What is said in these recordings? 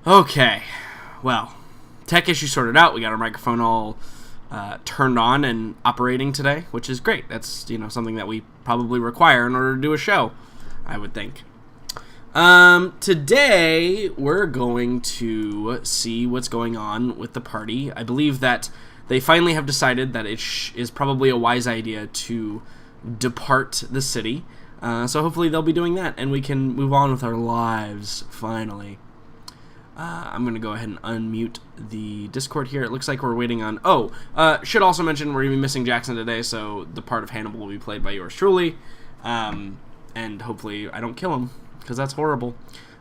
Okay, well, tech issue sorted out. We got our microphone all turned on and operating today, which is great. That's something that we probably require in order to do a show, I would think. Today we're going to see what's going on with the party. I believe that they finally have decided that it is probably a wise idea to depart the city. So hopefully they'll be doing that, and we can move on with our lives finally. I'm going to go ahead and unmute the Discord here. It looks like we're waiting on... should also mention we're going to be missing Jackson today, so the part of Hannibal will be played by yours truly. And hopefully I don't kill him, because that's horrible.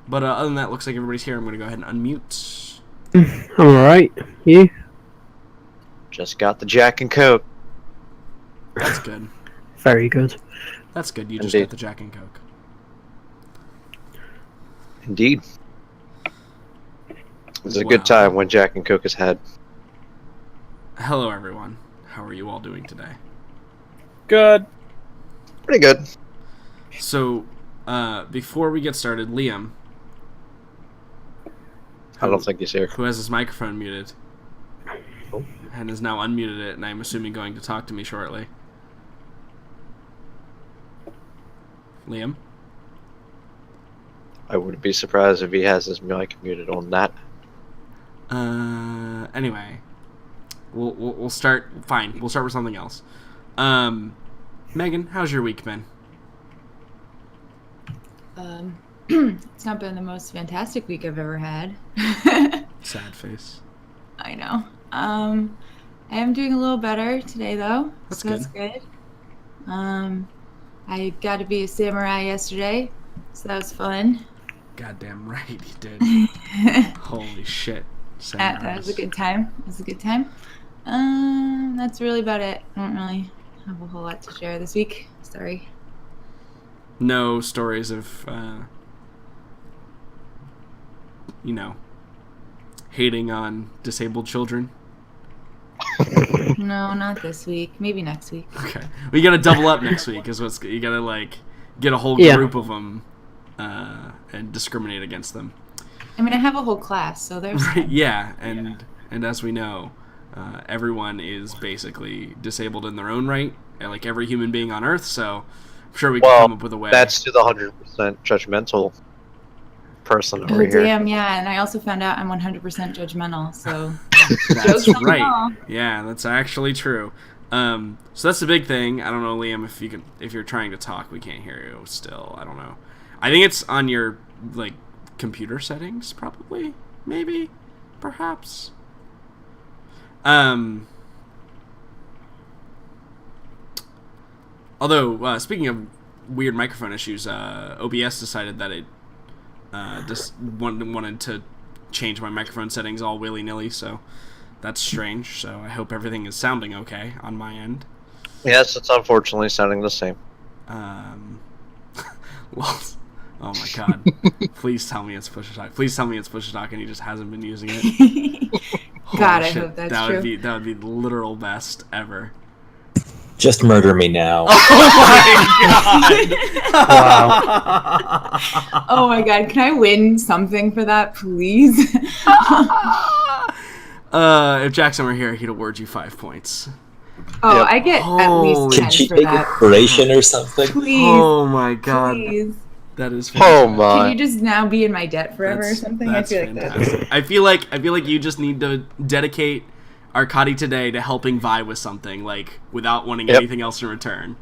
But other than that, looks like everybody's here. I'm going to go ahead and unmute. I'm alright. You? Just got the Jack and Coke. That's good. Very good. That's good. You just Indeed. got the Jack and Coke. Indeed. It's a good time when Jack and Coke is had. Hello, everyone. How are you all doing today? Good. Pretty good. So, before we get started, Liam. I don't think he's here. Who has his microphone muted. Oh. And has now unmuted it, and I'm assuming going to talk to me shortly. Liam? I wouldn't be surprised if he has his mic muted on that. Anyway. We'll start... Fine, we'll start with something else. Megan, how's your week been? It's not been the most fantastic week I've ever had. Sad face. I know. I am doing a little better today, though. That's That's good. I got to be a samurai yesterday, so that was fun. Goddamn right he did. Holy shit. That was a good time. That's really about it. I don't really have a whole lot to share this week. Sorry. No stories of, hating on disabled children? No, not this week. Maybe next week. Okay. We gotta double up next week, is what's... You gotta, get a whole group of them, and discriminate against them. I mean, I have a whole class, so there's... Right, yeah, and as we know, everyone is basically disabled in their own right, like every human being on Earth, so I'm sure we can come up with a way. That's to the 100% judgmental person over here. Damn, yeah, and I also found out I'm 100% judgmental, so... That's right. Yeah, that's actually true. So that's the big thing. I don't know, Liam, if you're trying to talk, we can't hear you still. I don't know. I think it's on your, computer settings, probably. Maybe. Perhaps. Although, speaking of weird microphone issues, OBS decided that it just wanted to change my microphone settings all willy-nilly, so that's strange. So I hope everything is sounding okay on my end. Yes, it's unfortunately sounding the same. Well, oh my god. Please tell me it's push-to-talk. Please tell me it's push-to-talk and he just hasn't been using it. God, I shit. hope that's true. That would be the literal best ever. Just murder me now. Oh my god! Wow. Oh my god, can I win something for that, please? If Jackson were here, he'd award you 5 points. Oh, Yep. I get at least Can 10 she for take that. inspiration or something? Please, Oh my god. please. That is Oh fantastic. Can my. you just now be in my debt forever or something? That's I feel like fantastic. that. I feel like you just need to dedicate Arkady today to helping Vi with something, without wanting Yep. anything else in return.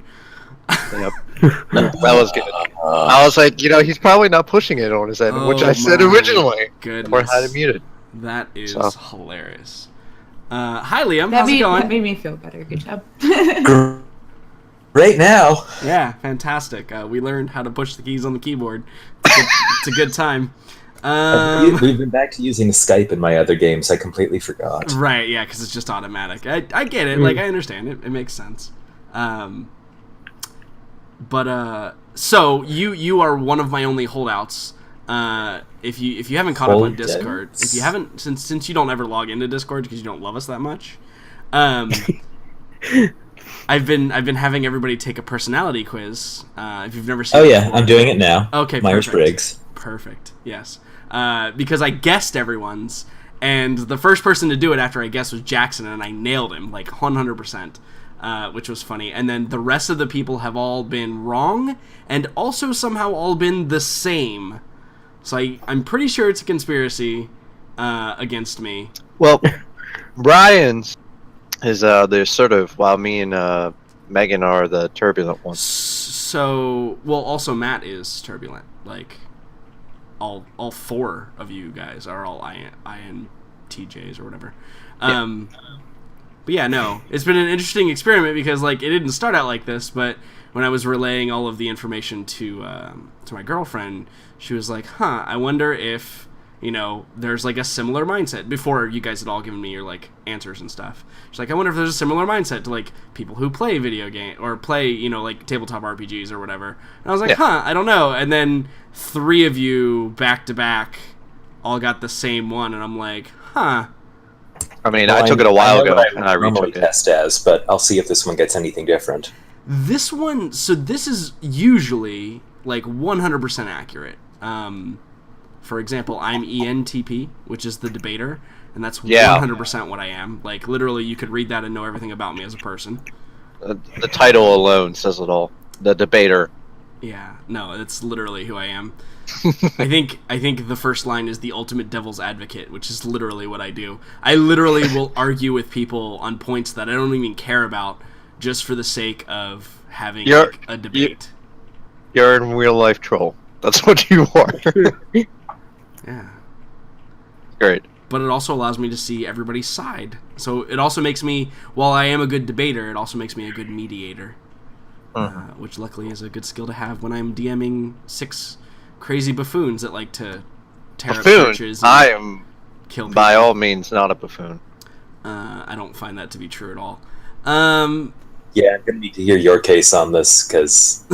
Yep. That was good. I was like, he's probably not pushing it on his end, which Oh I said my originally. Goodness. Or had it muted. That is So. hilarious. Hi, Liam. That How's it made going? me feel better. Good job. Right now. Yeah, fantastic. We learned how to push the keys on the keyboard. It's a good time. We've been back to using Skype in my other games. I completely forgot. Right, yeah, because it's just automatic. I get it. I understand it. It makes sense. So you are one of my only holdouts. If you haven't caught up on Discord, if you haven't since you don't ever log into Discord because you don't love us that much, I've been having everybody take a personality quiz. If you've never seen, Oh it yeah, before. I'm doing it now. Okay, Myers-Briggs. Perfect. Yes. because I guessed everyone's, and the first person to do it after I guessed was Jackson, and I nailed him, like 100%, which was funny. And then the rest of the people have all been wrong, and also somehow all been the same. So I'm pretty sure it's a conspiracy against me. Well, Brian's is they're sort of, while me and Megan are the turbulent ones. So, well, also Matt is turbulent. Like, all 4 of you guys are all INTJs or whatever. Yeah. But yeah, no, it's been an interesting experiment because like it didn't start out like this, but when I was relaying all of the information to my girlfriend, she was like, "Huh, I wonder if there's like a similar mindset." Before you guys had all given me your like answers and stuff, she's like, "I wonder if there's a similar mindset to like people who play video game or play like tabletop RPGs or whatever." And I was like, Yeah. "Huh, I don't know." And then 3 of you back to back all got the same one, and I'm like, "Huh." I mean, Well, I took it a while know ago, what and I normally retook it. test as, but I'll see if this one gets anything different. This one, so this is usually like 100% accurate. For example, I'm ENTP, which is the debater, and that's 100% what I am. Like, literally, you could read that and know everything about me as a person. The title alone says it all. The debater. Yeah, no, it's literally who I am. I think the first line is the ultimate devil's advocate, which is literally what I do. I literally will argue with people on points that I don't even care about, just for the sake of having like, a debate. You're in real life troll. That's what you are. Yeah. Great. But it also allows me to see everybody's side. So it also makes me, while I am a good debater, it also makes me a good mediator. Which luckily is a good skill to have when I'm DMing 6 crazy buffoons that like to tear up churches and I am, kill people. by all means, not a buffoon. I don't find that to be true at all. Yeah, I'm going to need to hear your case on this, because...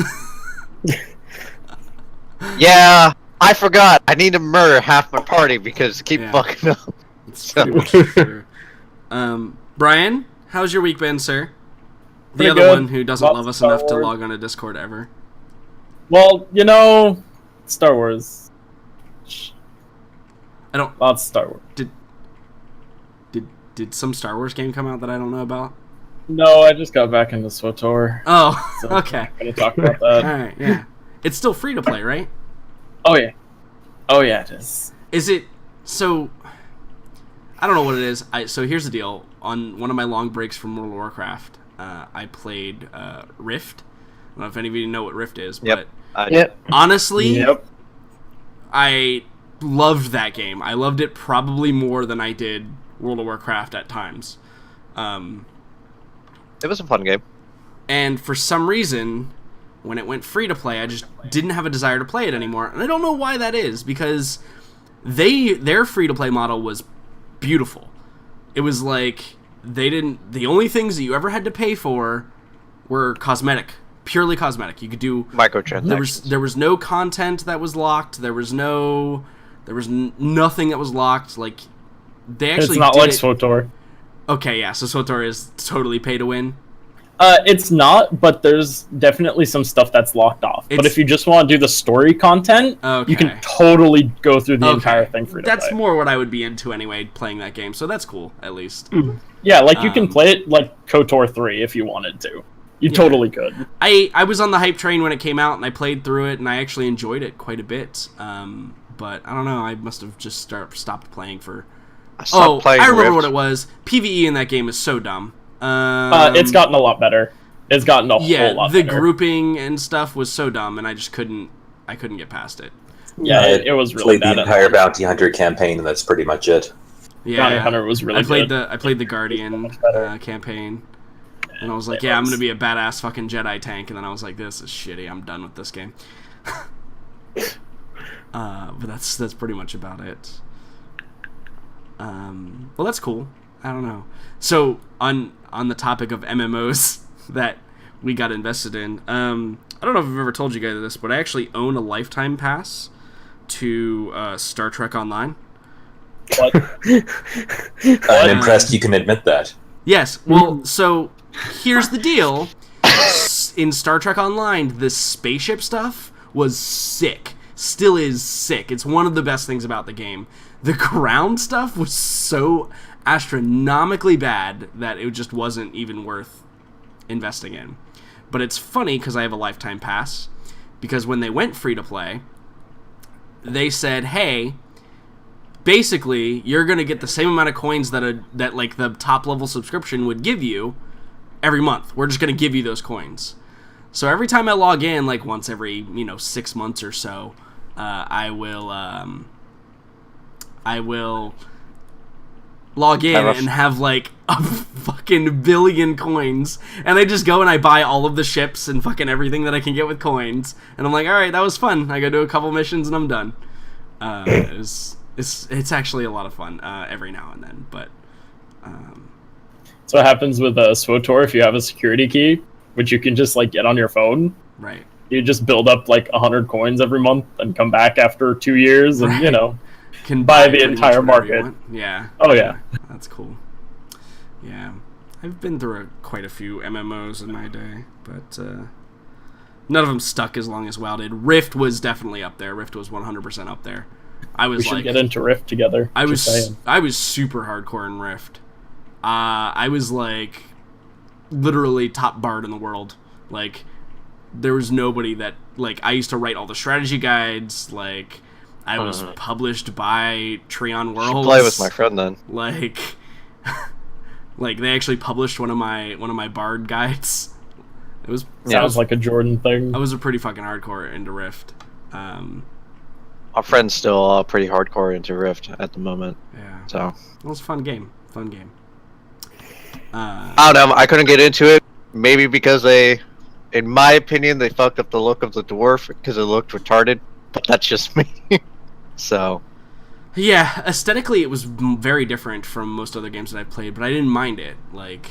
Yeah, I forgot. I need to murder half my party because keep fucking up. It's pretty much true. Brian, how's your week been, sir? The Pretty other good. one who doesn't Lots love of us Star enough to Wars. log on to Discord ever. Well, Star Wars. I don't. Lots of Star Wars. Did some Star Wars game come out that I don't know about? No, I just got back into SWTOR. Oh, So okay. I'm gonna talk about All that. right, yeah. It's still free to play, right? Oh yeah. Oh yeah, it is. Is it so? I don't know what it is. So here's the deal. On one of my long breaks from World of Warcraft, I played Rift. I don't know if any of you know what Rift is, Yep. but Yep. honestly, Yep. I loved that game. I loved it probably more than I did World of Warcraft at times. It was a fun game. And for some reason, when it went free to play, I just didn't have a desire to play it anymore. And I don't know why that is, because their free to play model was beautiful. It was like the only things that you ever had to pay for were cosmetic, purely cosmetic. You could do Microtransactions. there was no content that was locked. There was nothing that was locked. Like they actually It's not did like it. SWTOR. Okay, yeah. So SWTOR is totally pay to win. It's not, but there's definitely some stuff that's locked off. But It's- if you just want to do the story content, Okay. you can totally go through the Okay. entire thing free to That's play. more what I would be into anyway, playing that game. So that's cool, at least. Yeah, like you can Um, play it like KOTOR 3 if you wanted to. You Yeah. totally could. I was on the hype train when it came out, and I played through it, and I actually enjoyed it quite a bit. But I don't know, I must have just stopped playing for... I stopped playing I remember Rift. what it was. PvE in that game is so dumb. It's gotten a lot better. It's gotten a whole lot the better. grouping and stuff was so dumb, and I just couldn't get past it. Yeah, it was really played bad. the entire Bounty Hunter campaign, and that's pretty much it. Yeah, Bounty Hunter was really I played good. I played the Guardian much better. campaign, and I was like, yeah, I'm gonna be a badass fucking Jedi tank, and then I was like, this is shitty. I'm done with this game. But that's pretty much about it. Well, that's cool. I don't know. So on the topic of MMOs that we got invested in, I don't know if I've ever told you guys this, but I actually own a lifetime pass to Star Trek Online. What? I'm impressed you can admit that. Yes. Well, so here's the deal. In Star Trek Online, the spaceship stuff was sick. still is sick. It's one of the best things about the game. The ground stuff was so astronomically bad that it just wasn't even worth investing in. But it's funny because I have a lifetime pass, because when they went free to play, they said, hey, basically you're going to get the same amount of coins that like the top level subscription would give you every month. We're just going to give you those coins. So every time I log in, like once every 6 months or so, I will log in and have like a fucking billion coins, and I just go and I buy all of the ships and fucking everything that I can get with coins, and I'm like, all right, that was fun. I go do a couple missions and I'm done. It's actually a lot of fun every now and then, but So what happens with SWTOR if you have a security key, which you can just like get on your phone. Right. You just build up like 100 coins every month and come back after 2 years and, can buy the entire market. Yeah. Oh, yeah. That's cool. Yeah. I've been through quite a few MMOs in my day, but none of them stuck as long as WoW did. Rift was definitely up there. Rift was 100% up there. We should get into Rift together. I was super hardcore in Rift. I was like literally top bard in the world. Like, there was nobody that, like, I used to write all the strategy guides. Like, I was published by Treon Worlds. Play with my friend then. Like, like they actually published one of my bard guides. It was sounds like a Jordan thing. I was a pretty fucking hardcore into Rift. My friend's still pretty hardcore into Rift at the moment. Yeah. So it was a fun game. I don't know. I couldn't get into it. Maybe because in my opinion, they fucked up the look of the dwarf because it looked retarded. But that's just me. So. Yeah, aesthetically it was very different from most other games that I've played, but I didn't mind it. Like,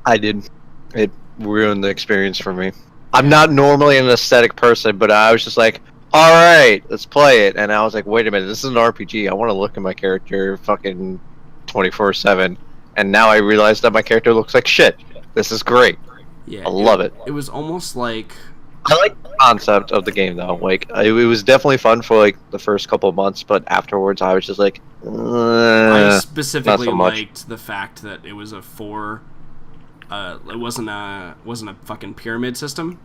I did. It ruined the experience for me. I'm not normally an aesthetic person, but I was just like, all right, let's play it. And I was like, wait a minute, this is an RPG. I want to look at my character fucking 24/7. And now I realize that my character looks like shit. This is great. Yeah, I love it. It was almost like... I like the concept of the game, though. Like, it was definitely fun for, like, the first couple of months, but afterwards I was just like, I specifically not so much. liked the fact that it was a it wasn't a fucking pyramid system.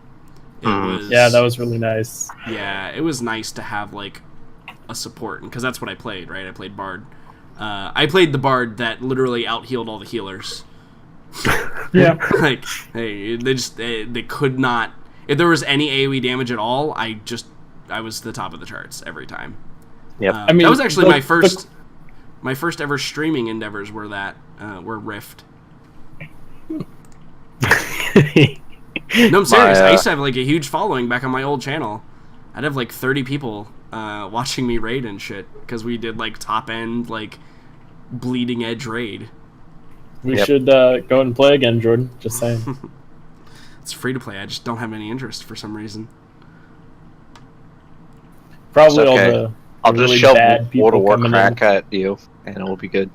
It was... Yeah, that was really nice. Yeah, it was nice to have, like, a support, because that's what I played, right? I played Bard. I played the Bard that literally out-healed all the healers. Yeah. Like, hey, they could not... If there was any AoE damage at all, I was the top of the charts every time. Yep. I mean, that was actually my first ever streaming endeavors were Rift. No, I'm serious. I used to have like a huge following back on my old channel. I'd have like 30 people watching me raid and shit because we did like top end, like bleeding edge raid. We should go and play again, Jordan. Just saying. It's free to play. I just don't have any interest for some reason. Probably okay. all the I'll really just shove bad people World of coming Warcraft in. at you, and it will be good.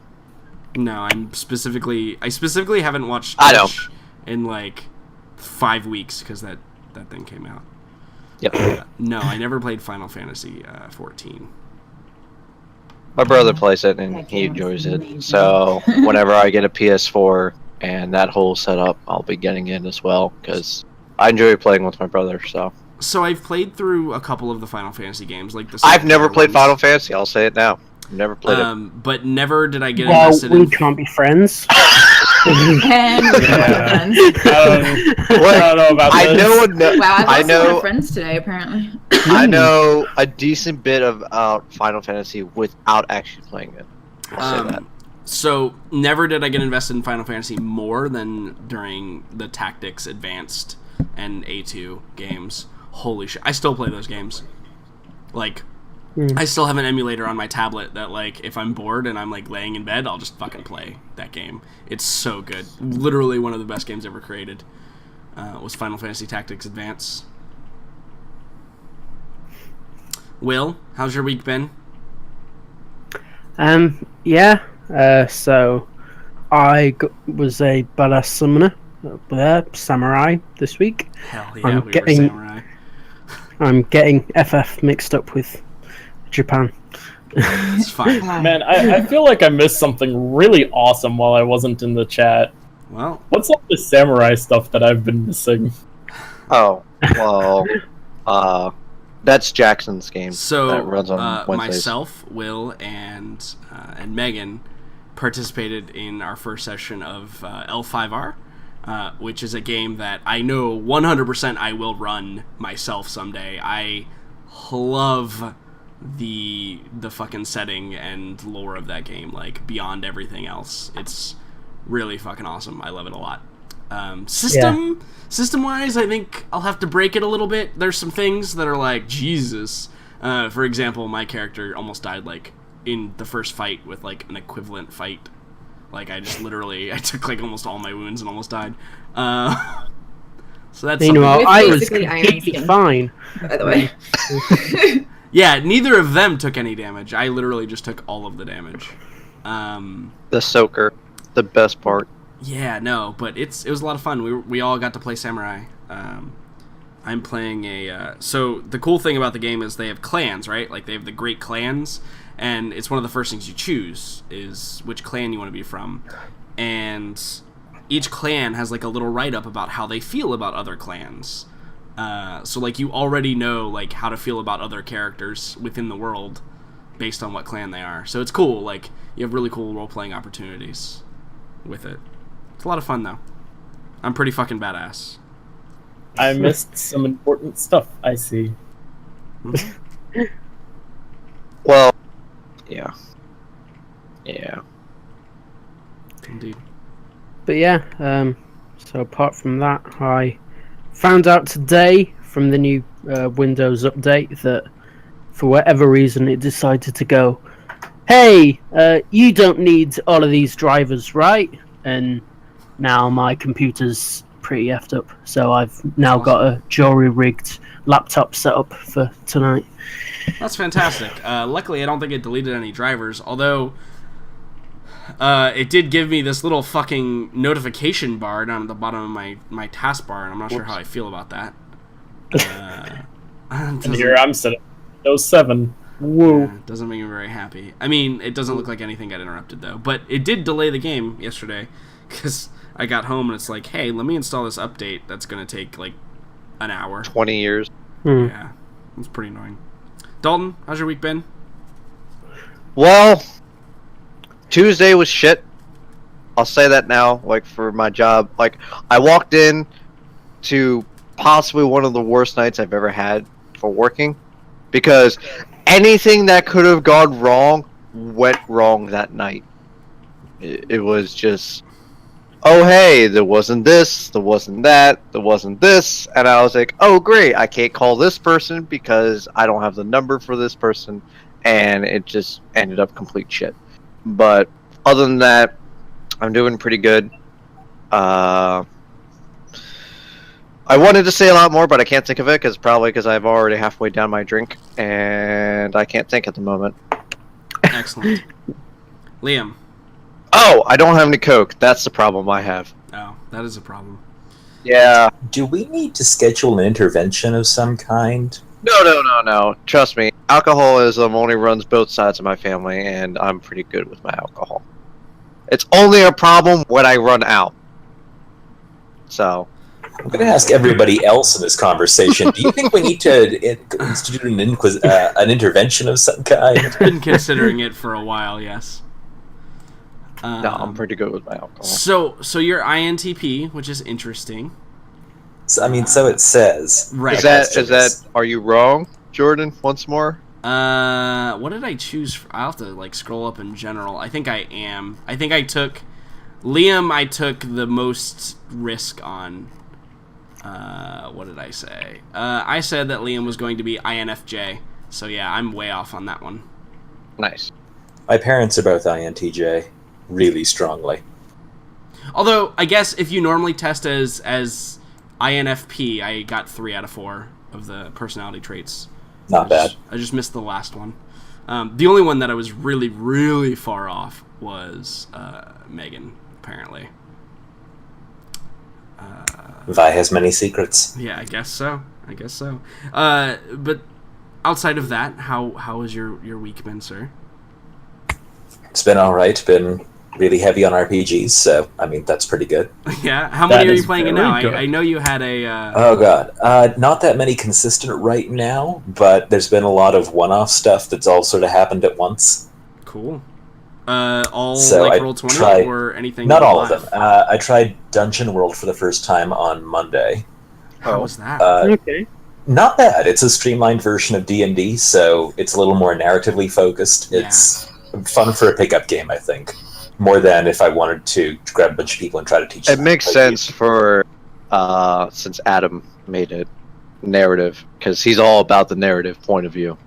No, I specifically haven't watched I know. Twitch in like 5 weeks because that thing came out. Yep. No, I never played Final Fantasy 14. My brother plays it, and he enjoys it. So whenever I get a PS4 and that whole setup, I'll be getting in as well, because I enjoy playing with my brother, so... So I've played through a couple of the Final Fantasy games, like the... I've never played ones. Final Fantasy, I'll say it now. I've never played it. But never did I get Well, invested we in... can't be friends. And we're friends. I don't know about I this. know, Wow, I've I lost a lot know, of friends today, apparently. I know a decent bit about Final Fantasy without actually playing it. I'll say that. So, never did I get invested in Final Fantasy more than during the Tactics Advanced and A2 games. Holy shit. I still play those games. Like, I still have an emulator on my tablet that, like, if I'm bored and I'm, like, laying in bed, I'll just fucking play that game. It's so good. Literally one of the best games ever created was Final Fantasy Tactics Advance. Will, how's your week been? Yeah. So I was a badass summoner, samurai this week. Hell yeah, I'm we getting- were samurai. I'm getting FF mixed up with Japan. It's fine. Man, I feel like I missed something really awesome while I wasn't in the chat. Well, What's all the samurai stuff that I've been missing? Oh, well, that's Jackson's game. so that runs on Wednesdays. myself, Will, and Megan participated in our first session of L5R, which is a game that I know 100% I will run myself someday. I love the fucking setting and lore of that game, like, beyond everything else. It's really fucking awesome. I love it a lot. System-wise, I think I'll have to break it a little bit. There's some things that are like, Jesus. For example, my character almost died, like, in the first fight with, like, an equivalent fight. Like, I took, like, almost all my wounds and almost died. So that's Meanwhile, With I was basically iron completely skin. fine. By the way. Yeah, neither of them took any damage. I literally just took all of the damage. The soaker, the best part. Yeah, no, but it was a lot of fun. We all got to play samurai. I'm playing so the cool thing about the game is they have clans, right? Like, they have the great clans, and it's one of the first things you choose is which clan you want to be from. And each clan has, like, a little write-up about how they feel about other clans. So, like, you already know, like, how to feel about other characters within the world based on what clan they are. So it's cool. Like, you have really cool role-playing opportunities with it. It's a lot of fun, though. I'm pretty fucking badass. I missed some important stuff, I see. Well, yeah. Yeah. Indeed. But yeah, so apart from that, I found out today from the new Windows update that for whatever reason it decided to go, hey, you don't need all of these drivers, right? And now my computer's pretty effed up, so I've now got a jury-rigged laptop set up for tonight. That's fantastic. Luckily, I don't think it deleted any drivers, although it did give me this little fucking notification bar down at the bottom of my taskbar, and I'm not sure how I feel about that. And here I'm sitting at 07. Woo. Yeah, doesn't make me very happy. I mean, it doesn't look like anything got interrupted, though. But it did delay the game yesterday, because I got home and it's like, hey, let me install this update that's going to take, like, an hour. 20 years. Yeah, it's pretty annoying. Dalton, how's your week been? Well, Tuesday was shit. I'll say that now, like, for my job. Like, I walked in to possibly one of the worst nights I've ever had for working, because anything that could have gone wrong went wrong that night. It was just, oh, hey, there wasn't this, there wasn't that, there wasn't this, and I was like, oh, great, I can't call this person because I don't have the number for this person, and it just ended up complete shit. But other than that, I'm doing pretty good. I wanted to say a lot more, but I can't think of it, probably because I'm already halfway down my drink, and I can't think at the moment. Excellent. Liam. Oh, I don't have any Coke. That's the problem I have. Oh, that is a problem. Yeah. Do we need to schedule an intervention of some kind? No. Trust me. Alcoholism only runs both sides of my family, and I'm pretty good with my alcohol. It's only a problem when I run out. So. I'm going to ask everybody else in this conversation. Do you think we need to institute an intervention of some kind? Been considering it for a while, yes. No, I'm pretty good with my alcohol. So you're INTP, which is interesting. So, I mean, so it says. Right. Is that? Are you wrong, Jordan? Once more. What did I choose? I'll have to, like, scroll up in general. I think I am. I think I took Liam. I took the most risk on. What did I say? I said that Liam was going to be INFJ. So yeah, I'm way off on that one. Nice. My parents are both INTJ, really strongly. Although, I guess if you normally test as INFP, I got 3 out of 4 of the personality traits. Not bad. I just missed the last one. The only one that I was really, really far off was Megan, apparently. Vi has many secrets. Yeah, I guess so. I guess so. But outside of that, how has your week been, sir? It's been all right. Been really heavy on RPGs, so I mean that's pretty good. Yeah. How many That are you is playing in very now? good. I know you had a. Oh god, not that many consistent right now, but there's been a lot of one-off stuff that's all sort of happened at once. Cool. All So like I Roll20 tried- or anything? Not all of live? them. I tried Dungeon World for the first time on Monday. How was that? Okay. Not bad. It's a streamlined version of D&D, so it's a little more narratively focused. Yeah. It's fun for a pickup game, I think, more than if I wanted to grab a bunch of people and try to teach them. It makes how to play sense for since Adam made it narrative, because he's all about the narrative point of view.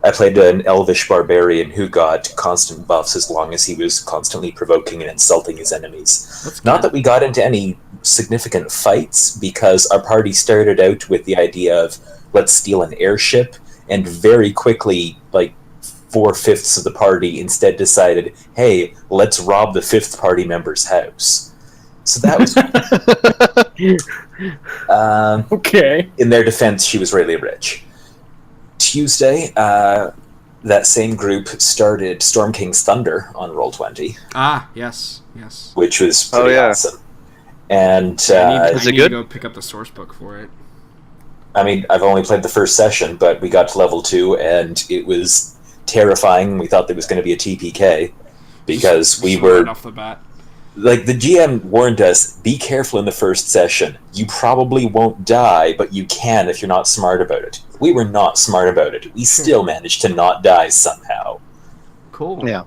I played an elvish barbarian who got constant buffs as long as he was constantly provoking and insulting his enemies. That's Not good. that we got into any significant fights, because our party started out with the idea of let's steal an airship, and very quickly, like 4/5 of the party instead decided, hey, let's rob the 5th party member's house. So that was Okay. in their defense, she was really rich. Tuesday, that same group started Storm King's Thunder on Roll20, Yes. which was Oh, pretty yeah. awesome. And I Is it need good? to go pick up the source book for it. I mean, I've only played the first session, but we got to level 2, and it was terrifying. We thought there was going to be a TPK, because we Just were... right off the bat. Like, the GM warned us, be careful in the first session. You probably won't die, but you can if you're not smart about it. We were not smart about it. We still managed to not die somehow. Cool. Yeah.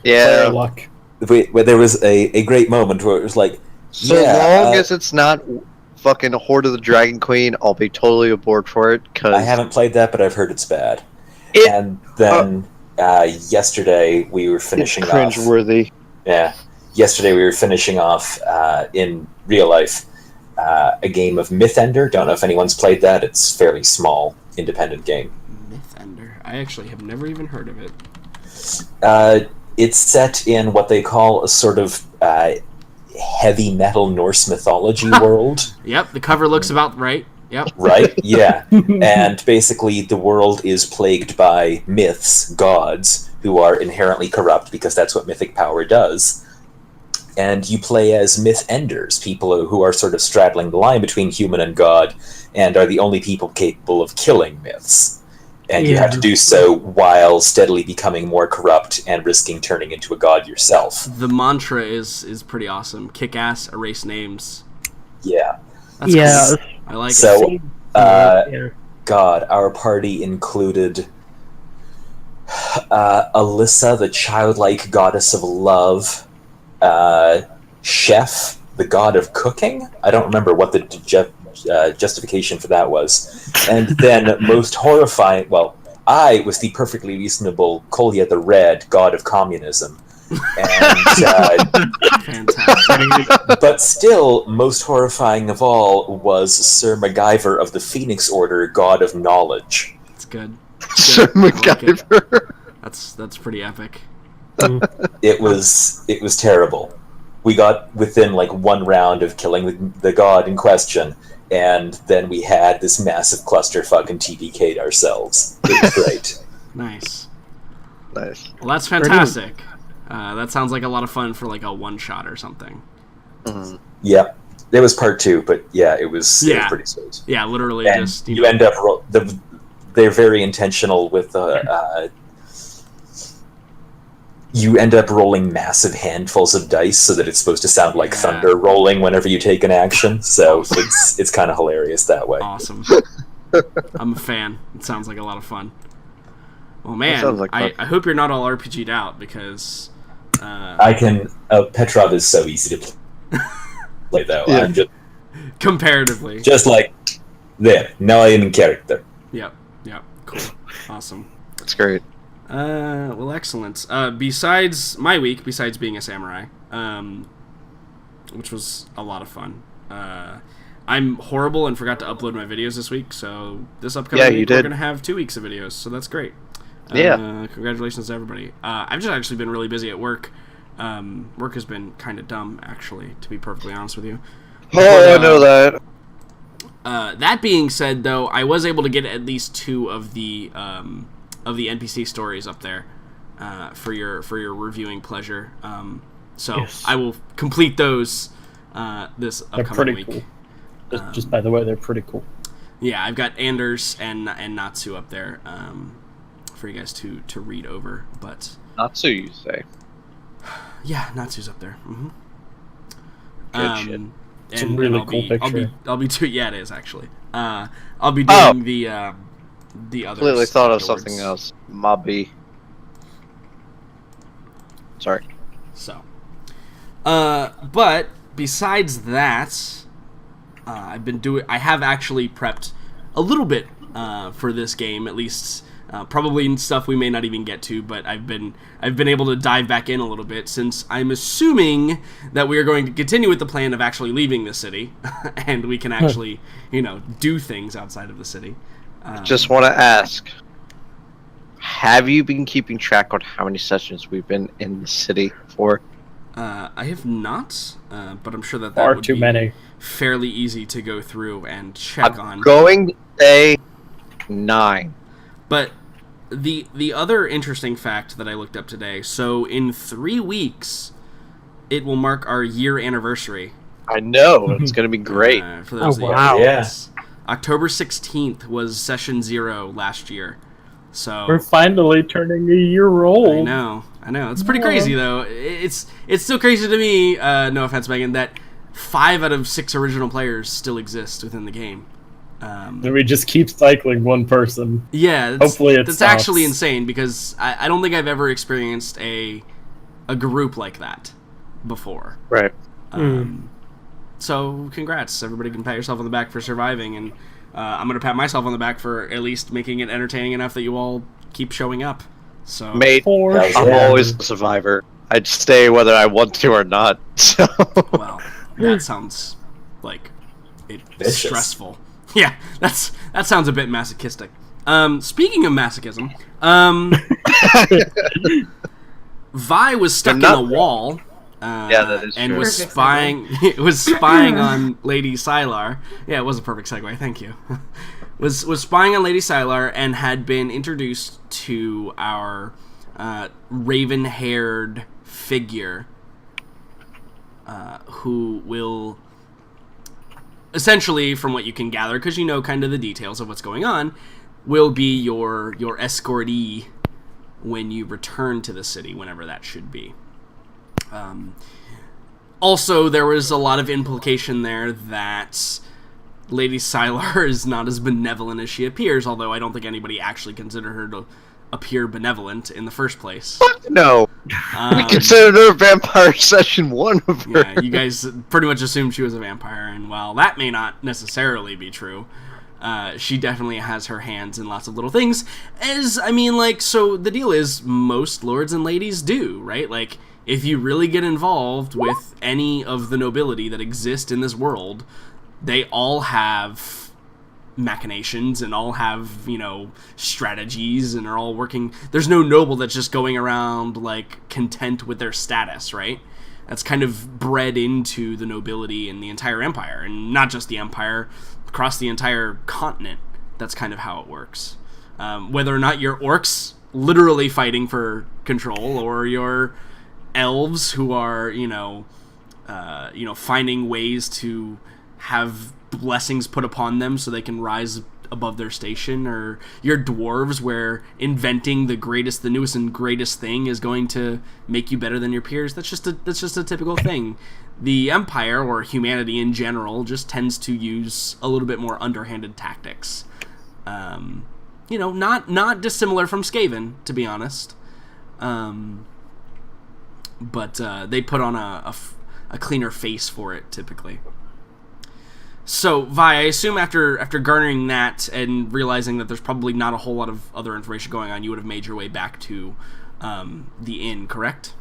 Player Yeah. luck. There was a great moment where it was like, So long as it's not fucking Horde of the Dragon Queen, I'll be totally aboard for it. Cause I haven't played that, but I've heard it's bad. It- And then yesterday we were it's finishing off. cringeworthy. Yeah, yesterday we were finishing off in real life a game of Mythender. Don't know if anyone's played that. It's a fairly small independent game. Mythender. I actually have never even heard of it. It's set in what they call a sort of heavy metal Norse mythology world. Yep, the cover looks about right. Yep. Right? Yeah. And basically, the world is plagued by myths, gods, who are inherently corrupt because that's what mythic power does. And you play as myth enders, people who are sort of straddling the line between human and god, and are the only people capable of killing myths. And you have to do so while steadily becoming more corrupt and risking turning into a god yourself. The mantra is pretty awesome. Kick ass, erase names. Yeah. That's Yeah. cool. I like it. So, Yeah. God, our party included Alyssa, the childlike goddess of love, Chef, the god of cooking. I don't remember what the justification for that was. And then, most horrifying, well, I was the perfectly reasonable Kolya the Red, god of communism. And, Fantastic. but still, most horrifying of all was Sir MacGyver of the Phoenix Order, god of knowledge. It's good. Sir I like it. MacGyver. That's pretty epic. It was terrible. We got within like one round of killing the god in question, and then we had this massive clusterfuck and TPK'd ourselves. It was great. Nice. Nice. Well, that's fantastic. That sounds like a lot of fun for like a one shot or something. Mhm. Yeah, there was part 2, but yeah, it was Yeah. pretty sweet. Yeah, literally And just you end up they're very intentional with you end up rolling massive handfuls of dice so that it's supposed to sound like Yeah. thunder rolling whenever you take an action. So Awesome. it's kind of hilarious that way. awesome. I'm a fan. It sounds like a lot of fun. Well, man, sounds like fun. I hope you're not all RPG'd out because I can. Petrov is so easy to play though. Yeah. I'm comparatively. just like there. Now I am in character. Yep. Cool. Awesome. That's great. Well, excellent. Besides my week, besides being a samurai, which was a lot of fun, I'm horrible and forgot to upload my videos this week, so this upcoming Yeah, you week we're did. going to have 2 weeks of videos, so that's great. Yeah. Congratulations to everybody. I've just actually been really busy at work. Work has been kind of dumb, actually, to be perfectly honest with you. Oh, I know that. That being said, though, I was able to get at least 2 of the NPC stories up there for your reviewing pleasure. So Yes. I will complete those this They're upcoming pretty week. cool. Just by the way, they're pretty cool. Yeah, I've got Anders and Natsu up there for you guys to read over. But Natsu, you say? yeah, Natsu's up there. Mm-hmm. Good shit. It's a really cool picture. I'll be doing. Yeah, it is actually. I'll be doing the others. Completely thought of afterwards. something else. Mobby. Sorry. So, but besides that, I have actually prepped a little bit for this game, at least. Probably stuff we may not even get to, but I've been able to dive back in a little bit, since I'm assuming that we are going to continue with the plan of actually leaving the city, and we can actually, do things outside of the city. Just want to ask, have you been keeping track on how many sessions we've been in the city for? I have not, but I'm sure that Far would too be many. fairly easy to go through and check on. I'm going to say 9. But the other interesting fact that I looked up today, so in 3 weeks, it will mark our year anniversary. I know, it's going to be great. For those Oh, of you- wow. Yes. October 16th was session 0 last year. So We're finally turning a year old. I know. It's pretty crazy, though. It's still crazy to me, no offense, Megan, that 5 out of 6 original players still exist within the game. And we just keep cycling one person. Yeah, Hopefully it that's stops. actually insane, because I don't think I've ever experienced a group like that before. Right. So congrats, everybody can pat yourself on the back for surviving, and I'm gonna pat myself on the back for at least making it entertaining enough that you all keep showing up. So Mate, For I'm I'm Yeah. always a survivor. I'd stay whether I want to or not. So well, that sounds like it's Vicious. stressful. Yeah, that sounds a bit masochistic. Speaking of masochism, Vi was stuck in not a wall. Yeah, that is and true. was Perfect spying. It was spying on Lady Sylar. Yeah, it was a perfect segue. Thank you. was spying on Lady Sylar and had been introduced to our raven-haired figure, who will essentially, from what you can gather, because you know kind of the details of what's going on, will be your escortee when you return to the city, whenever that should be. Also, there was a lot of implication there that Lady Sylar is not as benevolent as she appears, although I don't think anybody actually considered her to appear benevolent in the first place. no, we considered her vampire session 1 of her. Yeah, you guys pretty much assumed she was a vampire, and while that may not necessarily be true, she definitely has her hands in lots of little things. So the deal is, most lords and ladies do, right? Like, if you really get involved with any of the nobility that exist in this world, they all have machinations and all have, strategies, and are all working. There's no noble that's just going around, like, content with their status, right? That's kind of bred into the nobility in the entire empire, and not just the empire, across the entire continent. That's kind of how it works. Whether or not you're orcs literally fighting for control, or you're elves who are, finding ways to have blessings put upon them so they can rise above their station, or your dwarves where inventing the newest and greatest thing is going to make you better than your peers. That's just a typical thing. The empire, or humanity in general, just tends to use a little bit more underhanded tactics. Not dissimilar from Skaven, to be honest. But they put on a cleaner face for it, typically. So, Vi, I assume after garnering that and realizing that there's probably not a whole lot of other information going on, you would have made your way back to the inn, correct?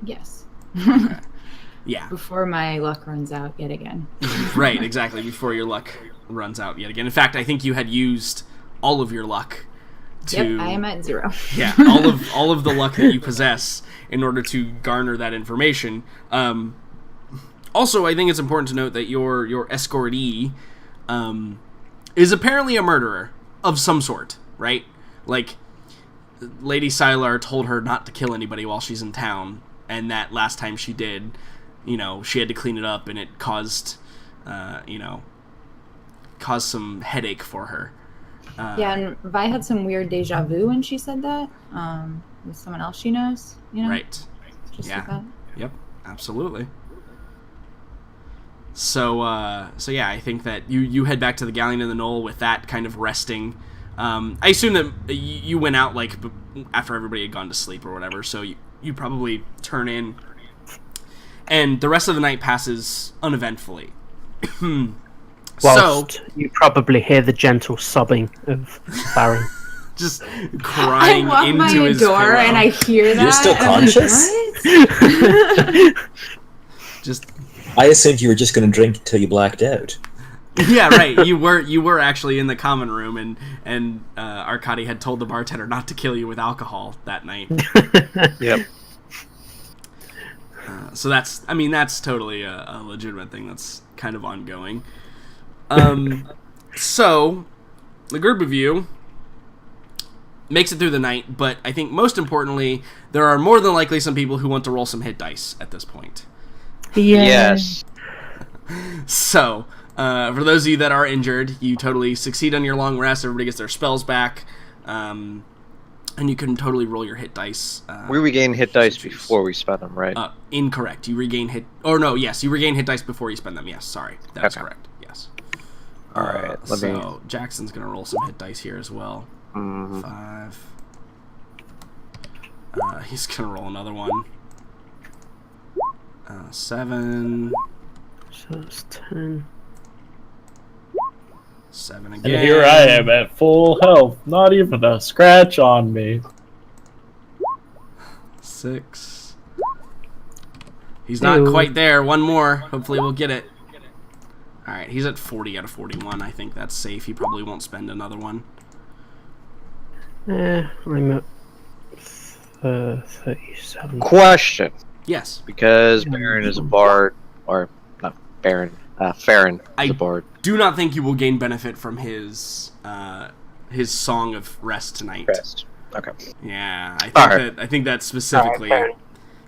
Yes. Okay. Yeah. Before my luck runs out yet again. Right, exactly, before your luck runs out yet again. In fact, I think you had used all of your luck to... Yep, I am at 0. Yeah, all of the luck that you possess in order to garner that information. Also, I think it's important to note that your escortee is apparently a murderer of some sort, right? Like, Lady Sylar told her not to kill anybody while she's in town, and that last time she did, she had to clean it up, and it caused some headache for her. Yeah, and Vi had some weird deja vu when she said that, with someone else she knows, Right. Just Yeah. like that. Yep, absolutely. So yeah, I think that you head back to the Galleon in the Knoll with that kind of resting. I assume that you went out, like, after everybody had gone to sleep or whatever, so you probably turn in, and the rest of the night passes uneventfully. Whilst you probably hear the gentle sobbing of Baron. Just crying I walk into by his a door pillow. and I hear that. You're still and I'm like, conscious? what? Just I assumed you were just going to drink until you blacked out. yeah, right. You were actually in the common room, and Arkady had told the bartender not to kill you with alcohol that night. Yep. So that's totally a legitimate thing that's kind of ongoing. So the group of you makes it through the night, but I think most importantly, there are more than likely some people who want to roll some hit dice at this point. Yeah. Yes. So, for those of you that are injured, you totally succeed on your long rest. Everybody gets their spells back, and you can totally roll your hit dice. We regain hit dice before we spend them, right? Incorrect. You regain hit... Or no, yes, you regain hit dice before you spend them. Yes, sorry. That's Okay. correct. Yes. All right. So, Jackson's going to roll some hit dice here as well. Mhm. 5. He's going to roll another one. 7. So it's 10. 7 And again. here I am at full health, not even a scratch on me. 6. He's not Ew. quite there. One more. Hopefully we'll get it. Alright, he's at 40 out of 41. I think that's safe. He probably won't spend another one. I'm at 37. Question, Yes. because Baron is a bard, or not Baron, Farron is I- a bard. Do not think you will gain benefit from his song of rest tonight. Rest. Okay. Yeah, Alright. I think that specifically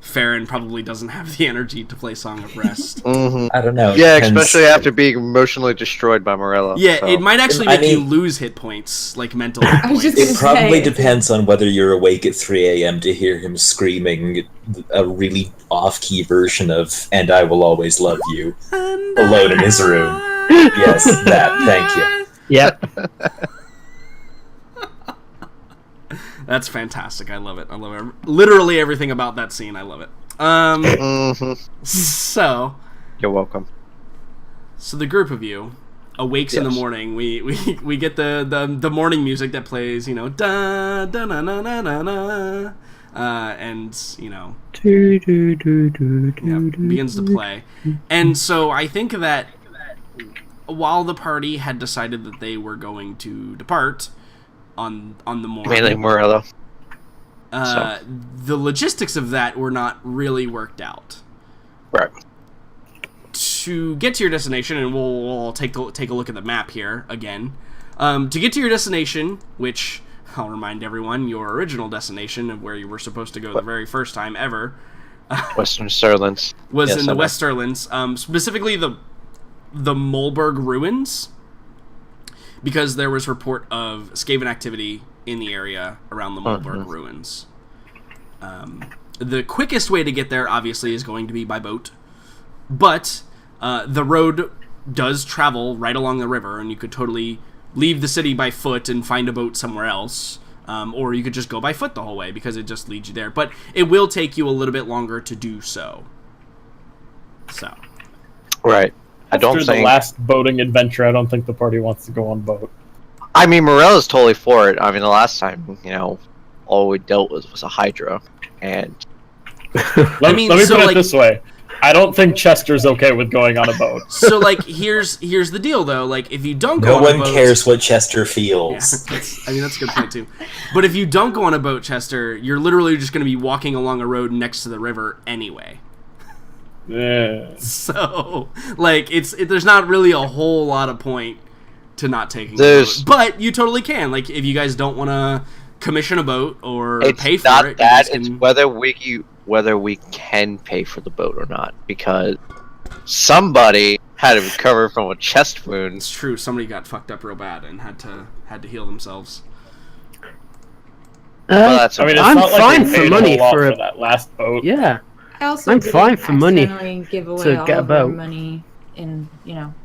Farron probably doesn't have the energy to play Song of Rest. Mm-hmm. I don't know. it Yeah, depends. especially after being emotionally destroyed by Morello. Yeah, so. it might actually I make you mean- lose hit points, like mental hit I was points. just It probably say. depends on whether you're awake at 3 a.m. to hear him screaming a really off-key version of "And I Will Always Love You" alone in his room. Yes, that. Thank you. Yep. That's fantastic. I love it. I love it. Literally everything about that scene. I love it. Mhm. So You're welcome. the group of you awakes in the Yes. morning. We get the morning music that plays, da da na na na na na, and begins to play. And so I think that while the party had decided that they were going to depart on the morning, Mainly Morello. the logistics of that were not really worked out. Right. To get to your destination, and we'll take a look at the map here again. To get to your destination, which I'll remind everyone, your original destination of where you were supposed to go the very first time ever, Western Sterlins. was Yes, in the I know. West Sterlins, specifically the Mulberg ruins, because there was report of Skaven activity in the area around the Mulberg ruins. The quickest way to get there, obviously, is going to be by boat, but the road does travel right along the river, and you could totally leave the city by foot and find a boat somewhere else, or you could just go by foot the whole way, because it just leads you there. But it will take you a little bit longer to do so. So, Right. I don't After the think. last boating adventure, I don't think the party wants to go on boat. I mean, Morello's totally for it. I mean, the last time, all we dealt with was a Hydra, and Let mean, me so, put like- it this way. I don't think Chester's okay with going on a boat. so like, here's the deal, though. Like, if you don't go No on one a boat, cares what Chester Yeah, feels. that's a good point too. But if you don't go on a boat, Chester, you're literally just going to be walking along a road next to the river anyway. Yeah. So, like, there's not really a whole lot of point to not taking a There's- boat. But you totally can. Like, if you guys don't want to commission a boat or It's pay for not it, you that. guys It's can... whether we can pay for the boat or not, because somebody had to recover from a chest wound. It's true. Somebody got fucked up real bad and had to heal themselves. Well, that's I mean, it's I'm not like fine they for paid money a lot for for a that last boat. yeah. I also I'm didn't fine for money accidentally give away to all get a of our boat. money in,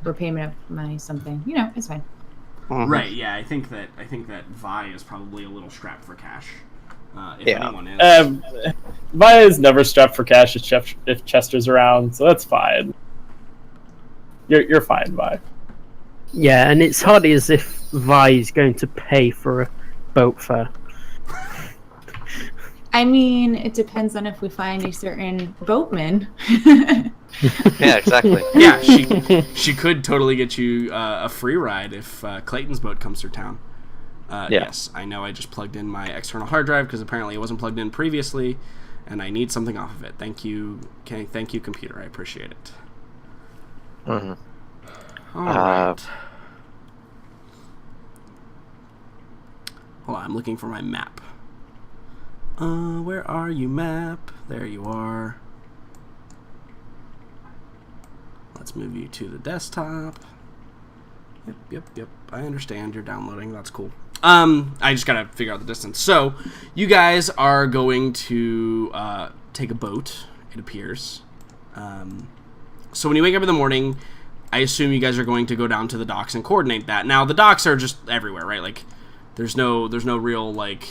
repayment of my something. It's fine. Mhm. Right, yeah, I think that Vi is probably a little strapped for cash. If Yeah. anyone is. Vi is never strapped for cash if Chester's around, so that's fine. You're fine, Vi. Yeah, and it's hardly as if Vi is going to pay for a boat fare. I mean, it depends on if we find a certain boatman. Yeah, exactly. Yeah, she could totally get you a free ride if Clayton's boat comes through town. Yeah. Yes, I know I just plugged in my external hard drive because apparently it wasn't plugged in previously, and I need something off of it. Thank you, computer. I appreciate it. Mhm. All right. Hold on, I'm looking for my map. Where are you, map? There you are. Let's move you to the desktop. Yep. I understand you're downloading. That's cool. I just gotta figure out the distance. So, you guys are going to take a boat, it appears. So when you wake up in the morning, I assume you guys are going to go down to the docks and coordinate that. Now, the docks are just everywhere, right? Like, there's no real, like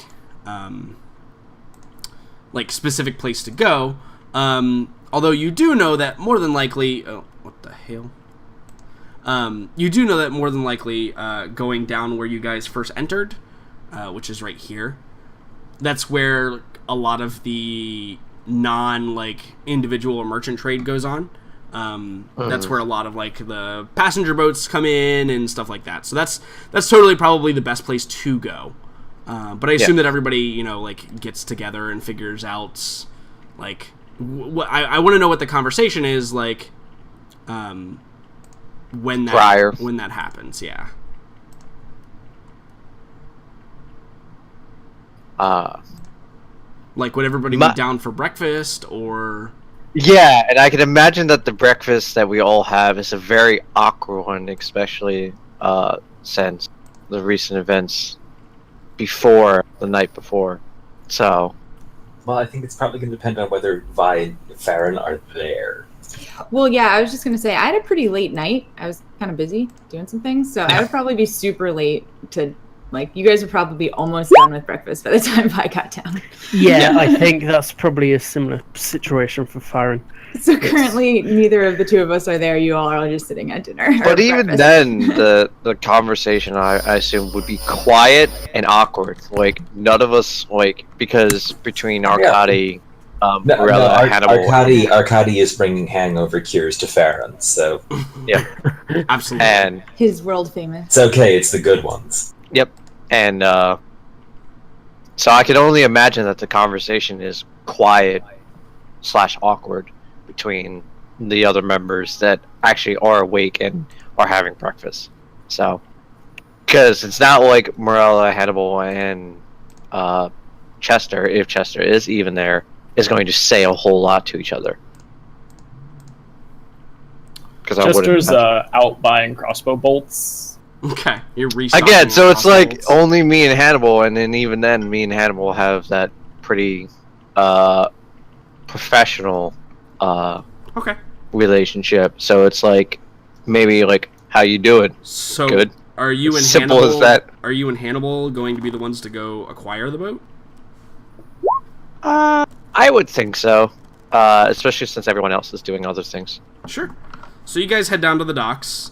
specific place to go. Although you do know that more than likely... Oh, what the hell? You do know that more than likely going down where you guys first entered, which is right here, that's where a lot of the individual or merchant trade goes on. That's where a lot of the passenger boats come in and stuff like that. So that's totally probably the best place to go. But I assume that everybody gets together and figures out I want to know what the conversation is when that happens. Yeah. Would everybody be down for breakfast or? Yeah, and I can imagine that the breakfast that we all have is a very awkward one, especially since the recent events before the night before. So. Well, I think it's probably going to depend on whether Vi and Farron are there. Well, yeah, I was just going to say, I had a pretty late night. I was kind of busy doing some things, so I would probably be super late to, you guys would probably be almost done with breakfast by the time I got down. Yeah, I think that's probably a similar situation for Farron. So currently, neither of the two of us are there. You all are just sitting at dinner. But even then, the conversation, I assume, would be quiet and awkward. None of us, because between Arkady, Morella, Hannibal... Arkady is bringing hangover cures to Farron, so... Yeah. Absolutely. And his world famous. It's okay, it's the good ones. Yep. And, so I can only imagine that the conversation is quiet / awkward between the other members that actually are awake and are having breakfast. So, because it's not like Morella, Hannibal, and Chester, if Chester is even there, is going to say a whole lot to each other. Chester's out buying crossbow bolts. Okay, you're restocking again, so it's bolts. only me and Hannibal, and then even then, me and Hannibal have that pretty professional okay relationship. So it's maybe how you doing? So good. Are you and Simple Hannibal? as that. Are you and Hannibal going to be the ones to go acquire the boat? I would think so, especially since everyone else is doing other things. Sure. So you guys head down to the docks.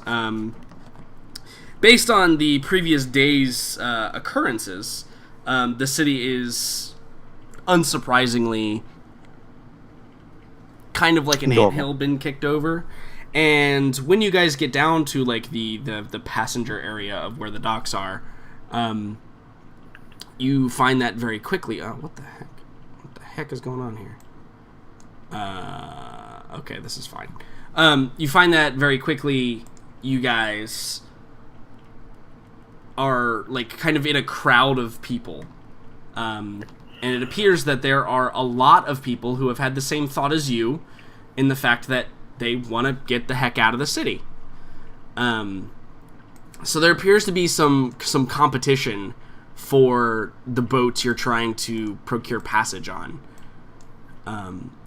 Based on the previous day's occurrences, the city is unsurprisingly kind of like an anthill been kicked over. And when you guys get down to the passenger area of where the docks are, you find that very quickly. What the heck? What the heck is going on here? Okay, this is fine. You find that very quickly you guys are, like, kind of in a crowd of people. And it appears that there are a lot of people who have had the same thought as you in the fact that they want to get the heck out of the city. So there appears to be some competition for the boats you're trying to procure passage on.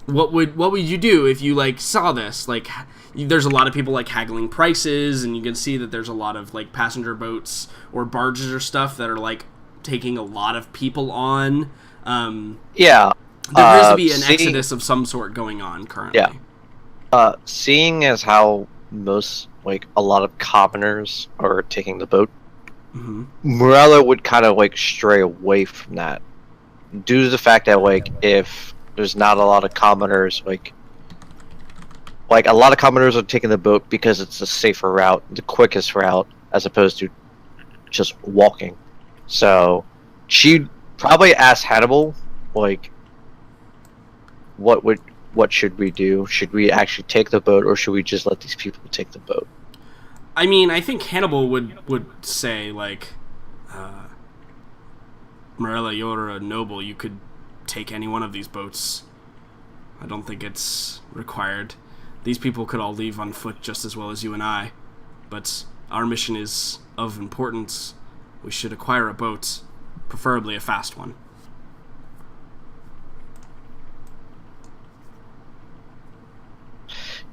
What would you do if you, like, saw this? Like, there's a lot of people, like, haggling prices, and you can see that there's a lot of, like, passenger boats or barges or stuff that are, like, taking a lot of people on. Yeah. There appears to be an exodus of some sort going on currently. Yeah. Seeing as how a lot of commoners are taking the boat, Morella would kind of, like, stray away from that. Due to the fact that, like, if there's not a lot of commoners, like a lot of commoners are taking the boat because it's the safer route, the quickest route, as opposed to just walking. So she'd probably ask Hannibal, like, what should we do? Should we actually take the boat, or should we just let these people take the boat? I mean, I think Hannibal would say, like, Morella, you're a noble. You could take any one of these boats. I don't think it's required. These people could all leave on foot just as well as you and I. But our mission is of importance. We should acquire a boat, preferably a fast one.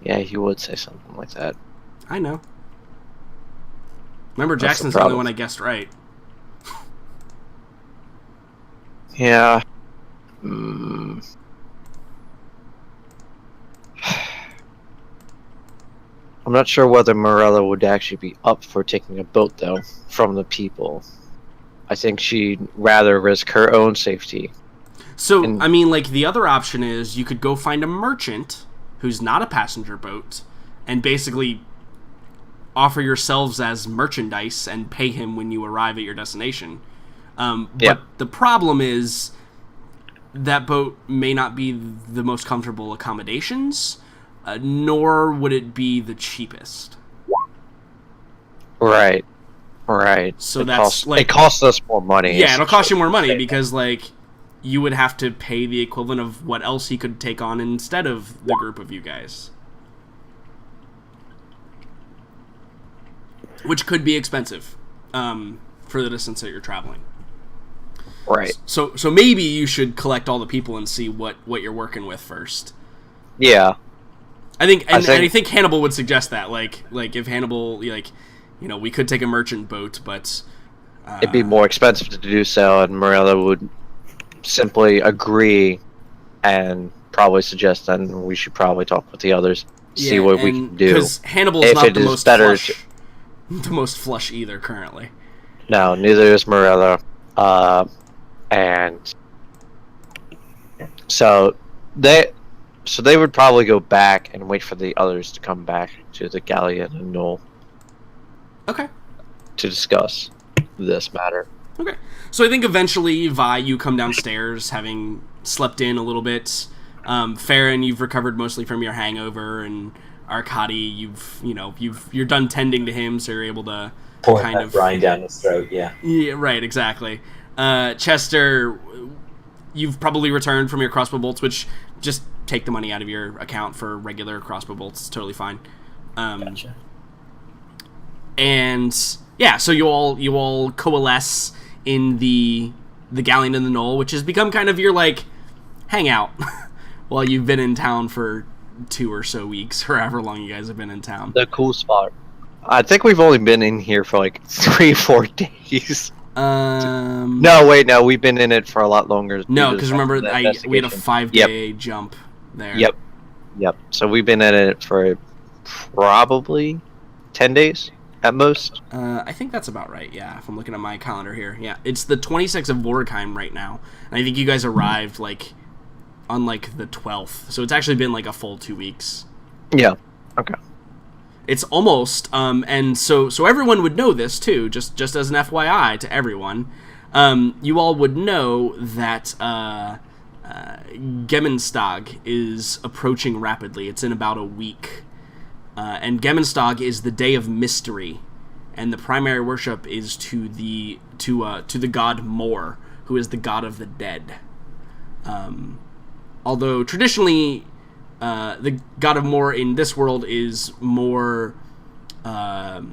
Yeah, he would say something like that. I know. Remember, That's the Jackson's the only problem. one I guessed right. Yeah. I'm not sure whether Morella would actually be up for taking a boat, though, from the people. I think she'd rather risk her own safety. So, I mean, like, the other option is you could go find a merchant who's not a passenger boat and basically offer yourselves as merchandise and pay him when you arrive at your destination. But the problem is that boat may not be the most comfortable accommodations, nor would it be the cheapest. Right. So it costs us more money. Yeah, it'll cost you more money because, like, you would have to pay the equivalent of what else he could take on instead of the group of you guys. Which could be expensive for the distance that you're traveling. Right. So maybe you should collect all the people and see what you're working with first. Yeah. I think Hannibal would suggest that. Like if Hannibal, like, you know, we could take a merchant boat, but it'd be more expensive to do so, and Morella would simply agree and probably suggest then we should probably talk with the others, see what we can do. Because Hannibal's not the most flush. The most flush either currently. No, neither is Morella. And so they would probably go back and wait for the others to come back to the galleon and Knoll. Okay. To discuss this matter. Okay. So I think eventually, Vi, you come downstairs having slept in a little bit. Farron, you've recovered mostly from your hangover, and Arkady, you're done tending to him, so you're able to pulling kind that of brine down his throat. Yeah, right, exactly. Chester, you've probably returned from your crossbow bolts, which just take the money out of your account for regular crossbow bolts. It's totally fine. Gotcha. And yeah, so you all coalesce in the galleon in the Knoll, which has become kind of your, like, hangout while you've been in town for 2 or so weeks, or however long you guys have been in town. The cool spot. I think we've only been in here for like 3-4 days. No, wait, no, we've been in it for a lot longer. No, because remember, we had a 5-day jump there. Yep. So we've been in it for probably 10 days at most. I think that's about right, yeah, if I'm looking at my calendar here. Yeah, it's the 26th of Vorkheim right now, and I think you guys arrived, like, on, like, the 12th. So it's actually been, like, a full 2 weeks. Yeah, okay. It's almost, and so everyone would know this, too, just as an FYI to everyone. You all would know that Gemmenstag is approaching rapidly. It's in about a week. And Gemmenstag is the day of mystery, and the primary worship is to the god Mor, who is the god of the dead. Although traditionally, the god of Mor in this world is more the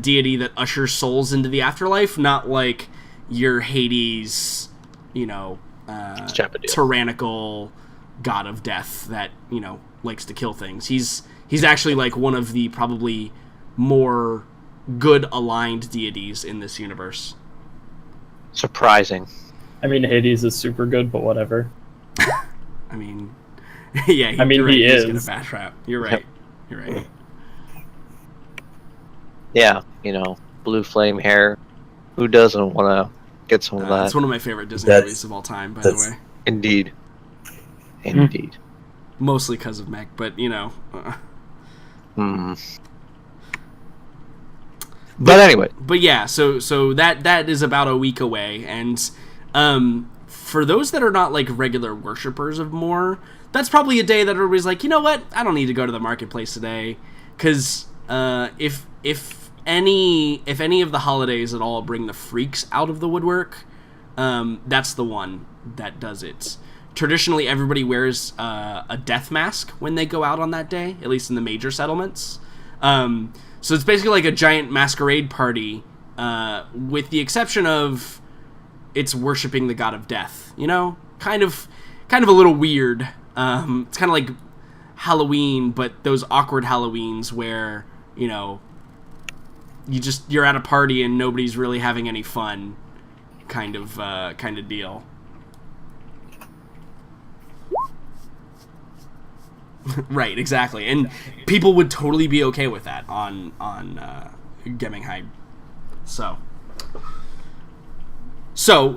deity that ushers souls into the afterlife, not like your Hades, tyrannical god of death that likes to kill things. He's actually like one of the probably more good aligned deities in this universe. Surprising. I mean, Hades is super good, but whatever. I mean, yeah. He is. He's got a bad rap. You're right. You're right. Yeah, blue flame hair. Who doesn't want to get some of that? It's one of my favorite Disney movies of all time, by the way. Indeed. Indeed. Mostly because of Meg, but But anyway. But yeah, so that is about a week away, and for those that are not like regular worshippers of Mor, that's probably a day that everybody's like, you know what? I don't need to go to the marketplace today, because if any of the holidays at all bring the freaks out of the woodwork, that's the one that does it. Traditionally, everybody wears a death mask when they go out on that day, at least in the major settlements. So it's basically like a giant masquerade party, with the exception of it's worshiping the god of death. Kind of a little weird. It's kind of like Halloween, but those awkward Halloweens where you're at a party and nobody's really having any fun, kind of deal. Right, exactly, and people would totally be okay with that on Gemmenheim. So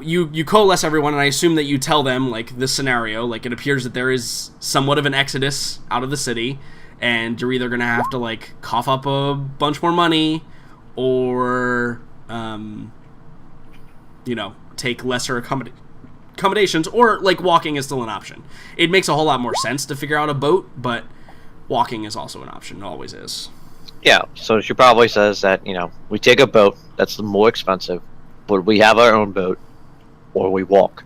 you coalesce everyone, and I assume that you tell them like this scenario. Like, it appears that there is somewhat of an exodus out of the city, and you're either gonna have to like cough up a bunch more money, or take lesser accommodations, or like walking is still an option. It makes a whole lot more sense to figure out a boat, but walking is also an option. It always is. Yeah, so she probably says that, we take a boat, that's the more expensive, but we have our own boat, or we walk.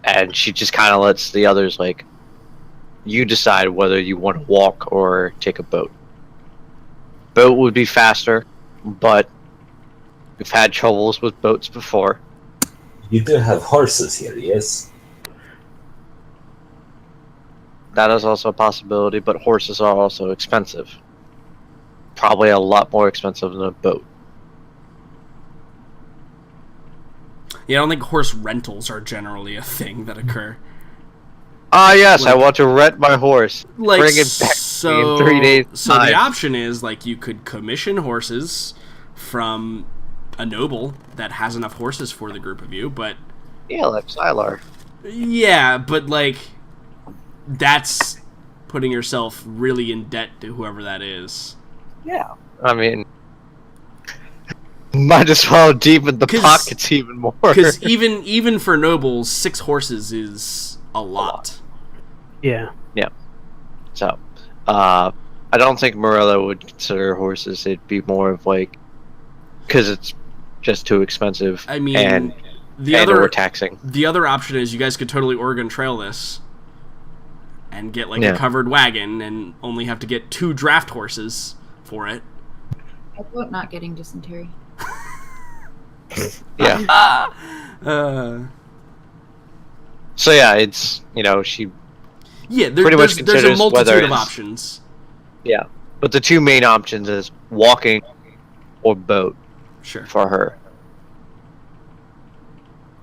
And she just kind of lets the others, like, you decide whether you want to walk or take a boat. Boat would be faster, but we've had troubles with boats before. You do have horses here, yes? That is also a possibility, but horses are also expensive. Probably a lot more expensive than a boat. Yeah, I don't think horse rentals are generally a thing that occur. Yes, I want to rent my horse. Like, bring it back to me in 3 days. So the option is, like, you could commission horses from a noble that has enough horses for the group of you, but... Yeah, like Sylar. Yeah, but, like, that's putting yourself really in debt to whoever that is. Yeah. I mean... Might as well deepen the pockets even more. Because even for nobles, 6 horses is a lot. Yeah. Yeah. So, I don't think Morella would consider horses. It'd be more of like... Because it's just too expensive. I mean, and overtaxing. The other option is you guys could totally Oregon Trail this and get like a covered wagon and only have to get 2 draft horses for it. How about not getting dysentery? Yeah. So yeah, it's she. Yeah, pretty much there's a multitude of options. Yeah, but the 2 main options is walking or boat. Sure. For her.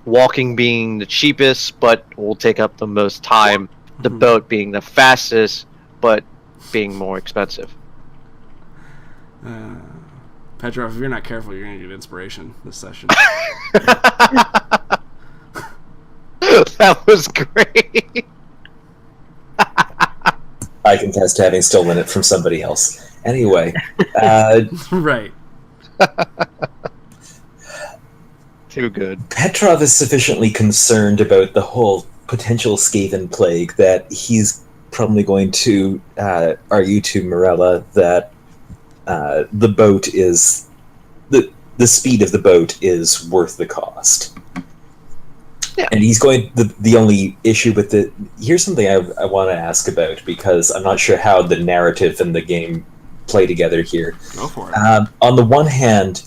Walking being the cheapest, but will take up the most time. The boat being the fastest, but being more expensive. Petrov, if you're not careful, you're going to get inspiration this session. That was great. I contest having stolen it from somebody else. Anyway. Right. Too good. Petrov is sufficiently concerned about the whole potential Skaven plague that he's probably going to argue to Morella that the boat is the speed of the boat is worth the cost. Yeah. And he's going. The only issue with it. Here's something I want to ask about, because I'm not sure how the narrative and the game play together here. Go for it. On the one hand,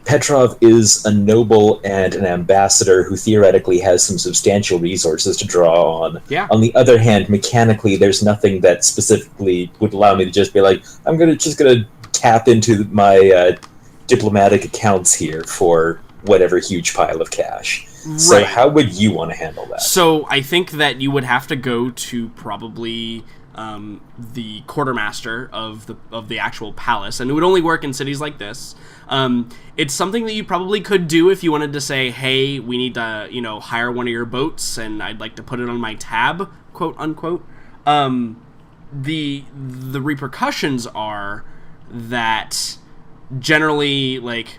Petrov is a noble and an ambassador who theoretically has some substantial resources to draw on. Yeah. On the other hand, mechanically, there's nothing that specifically would allow me to just be like, I'm just gonna tap into my diplomatic accounts here for whatever huge pile of cash. So Right. how would you want to handle that? So I think that you would have to go to probably the quartermaster of the actual palace, and it would only work in cities like this. It's something that you probably could do if you wanted to say, "Hey, we need to, hire one of your boats, and I'd like to put it on my tab," quote unquote. The repercussions are that generally, like,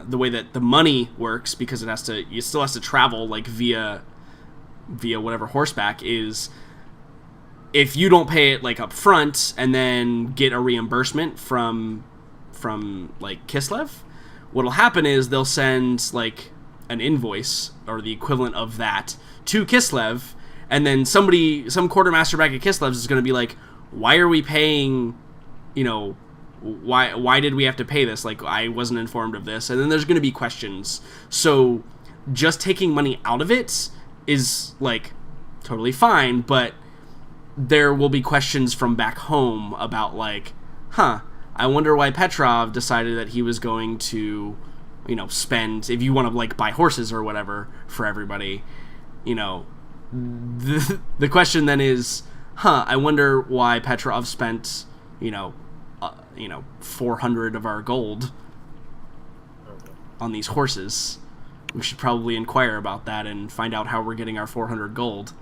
the way that the money works, because it still has to travel like via whatever horseback, is if you don't pay it like up front and then get a reimbursement from like Kislev, what'll happen is they'll send like an invoice or the equivalent of that to Kislev, and then some quartermaster back at Kislev's is going to be like, why are we paying, why did we have to pay this? Like, I wasn't informed of this. And then there's going to be questions. So just taking money out of it is like totally fine, but there will be questions from back home about like, I wonder why Petrov decided that he was going to, spend, if you want to like buy horses or whatever for everybody, the question then is, I wonder why Petrov spent, 400 of our gold on these horses. We should probably inquire about that and find out how we're getting our 400 gold.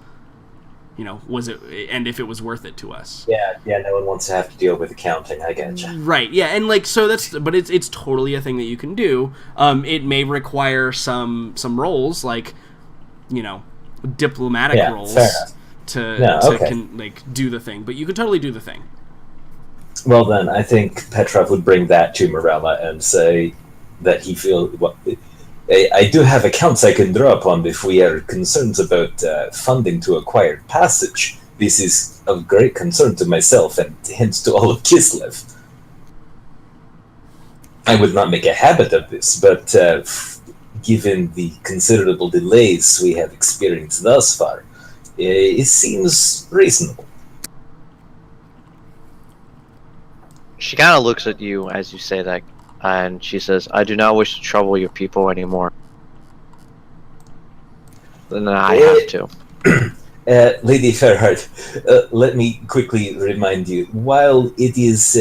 Was it, and if it was worth it to us. Yeah, no one wants to have to deal with accounting, I getcha. Right, yeah, and like, so but it's totally a thing that you can do. It may require some roles, like, diplomatic roles to do the thing, but you can totally do the thing. Well then, I think Petrov would bring that to Morella and say that he feels... I do have accounts I can draw upon if we are concerned about funding to acquire passage. This is of great concern to myself and hence to all of Kislev. I would not make a habit of this, but given the considerable delays we have experienced thus far, it seems reasonable. She kind of looks at you as you say that, and she says, "I do not wish to trouble your people anymore." Then I have to. Lady Fairheart, let me quickly remind you, while it is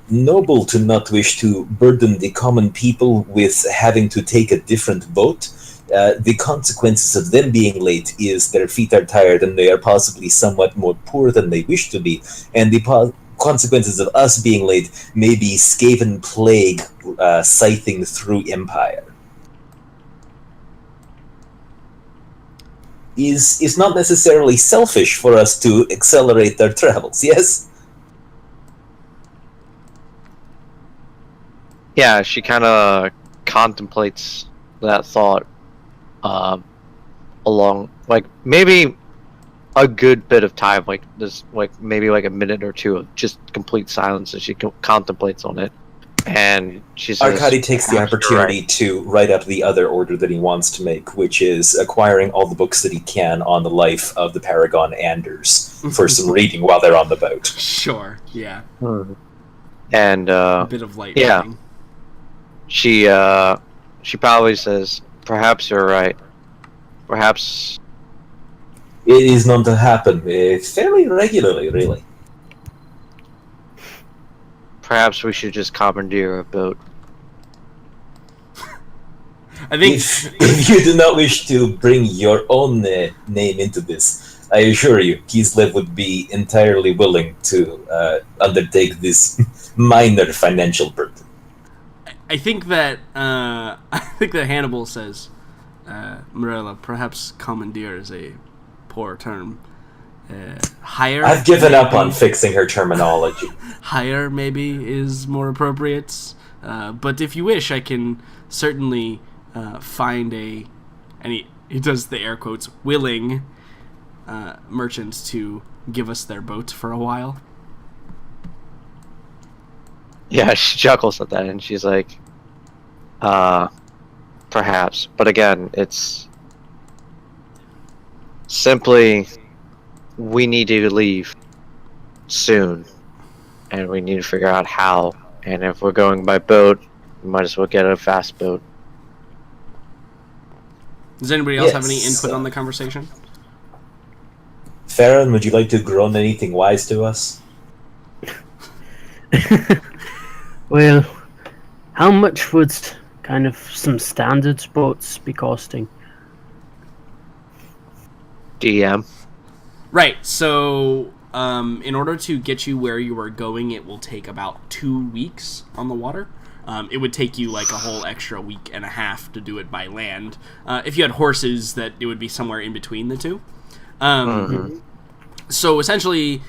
noble to not wish to burden the common people with having to take a different boat, the consequences of them being late is their feet are tired and they are possibly somewhat more poor than they wish to be, and the consequences of us being late may be Skaven plague scything through Empire. Is not necessarily selfish for us to accelerate their travels, yes? Yeah, she kind of contemplates that thought along, like, maybe a good bit of time, like this, like maybe like a minute or two of just complete silence as she contemplates on it. And she says, Arkady takes the opportunity to write up the other order that he wants to make, which is acquiring all the books that he can on the life of the Paragon Anders for some reading while they're on the boat. Sure, yeah. And A bit of light reading. She probably says, "Perhaps you're right. Perhaps." It is known to happen fairly regularly, really. Perhaps we should just commandeer a boat. I think if you do not wish to bring your own name into this, I assure you, Kislev would be entirely willing to undertake this minor financial burden. I think that Hannibal says, Morella, perhaps commandeer is a poor term. Hire. I've given up maybe. on fixing her terminology. Hire maybe is more appropriate, but if you wish, I can certainly find and he does the air quotes, willing merchants to give us their boat for a while. Yeah, she chuckles at that, and she's like, perhaps. But again, it's simply, we need to leave soon, and we need to figure out how. And if we're going by boat, we might as well get a fast boat. Does anybody else have any Yes. input on the conversation? Farron, would you like to groan anything wise to us? Well, how much would kind of some standard boats be costing? DM. Right, so in order to get you where you are going, it will take about 2 weeks on the water. It would take you like a whole extra week and a half to do it by land. If you had horses, that it would be somewhere in between the two. So essentially,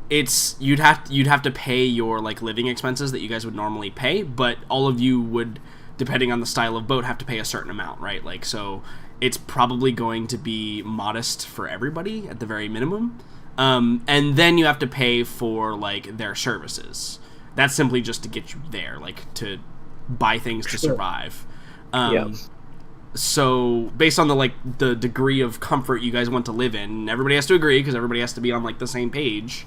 you'd have to pay your like living expenses that you guys would normally pay, but all of you would, depending on the style of boat, have to pay a certain amount, right? Like, so it's probably going to be modest for everybody at the very minimum. And then you have to pay for like their services. That's simply just to get you there, like to buy things to survive. So based on the degree of comfort you guys want to live in, everybody has to agree because everybody has to be on like the same page.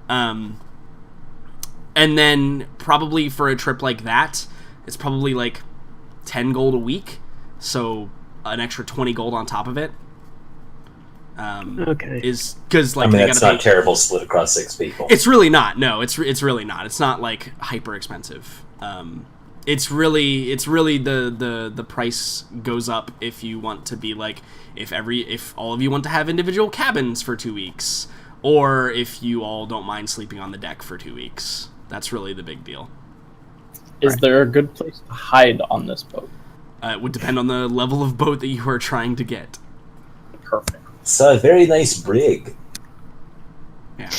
And then probably for a trip like that, it's probably like 10 gold a week. So an extra 20 gold on top of it. Okay. Is because like I mean, they that's gotta not terrible split across 6 people. It's really not. No, it's really not. It's not like hyper expensive. It's really the price goes up if you want to be like if all of you want to have individual cabins for 2 weeks, or if you all don't mind sleeping on the deck for 2 weeks. That's really the big deal. Is there a good place to hide on this boat? It would depend on the level of boat that you are trying to get. Perfect. So a very nice brig. Yeah.